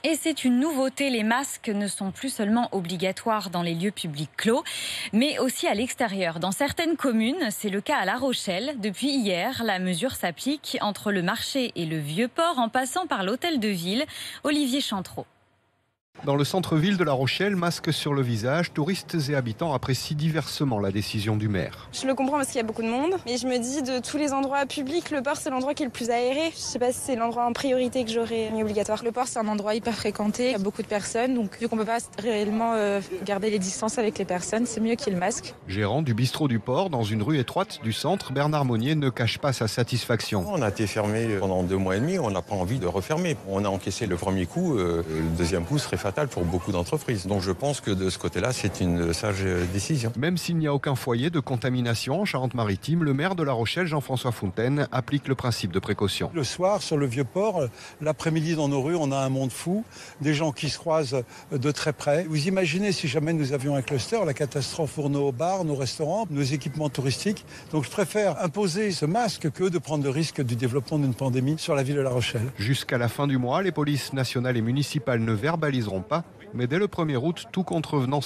Et c'est une nouveauté, les masques ne sont plus seulement obligatoires dans les lieux publics clos, mais aussi à l'extérieur. Dans certaines communes, c'est le cas à La Rochelle. Depuis hier, la mesure s'applique entre le marché et le Vieux-Port, en passant par l'hôtel de ville. Olivier Chantreau. Dans le centre-ville de La Rochelle, masque sur le visage, touristes et habitants apprécient diversement la décision du maire. Je le comprends parce qu'il y a beaucoup de monde, mais je me dis de tous les endroits publics, le port c'est l'endroit qui est le plus aéré. Je sais pas si c'est l'endroit en priorité que j'aurais mis obligatoire. Le port c'est un endroit hyper fréquenté, il y a beaucoup de personnes, donc vu qu'on peut pas réellement garder les distances avec les personnes, c'est mieux qu'il y ait le masque. Gérant du bistrot du port, dans une rue étroite du centre, Bernard Monnier ne cache pas sa satisfaction. On a été fermé pendant 2 mois et demi, on n'a pas envie de refermer. On a encaissé le premier coup, le deuxième coup serait fatal pour beaucoup d'entreprises. Donc je pense que de ce côté-là, c'est une sage décision. Même s'il n'y a aucun foyer de contamination en Charente-Maritime, le maire de La Rochelle, Jean-François Fontaine, applique le principe de précaution. Le soir, sur le Vieux-Port, l'après-midi dans nos rues, on a un monde fou, des gens qui se croisent de très près. Vous imaginez si jamais nous avions un cluster, la catastrophe pour nos bars, nos restaurants, nos équipements touristiques. Donc je préfère imposer ce masque que de prendre le risque du développement d'une pandémie sur la ville de La Rochelle. Jusqu'à la fin du mois, les polices nationales et municipales ne verbaliseront pas, mais dès le 1er août, tout contrevenant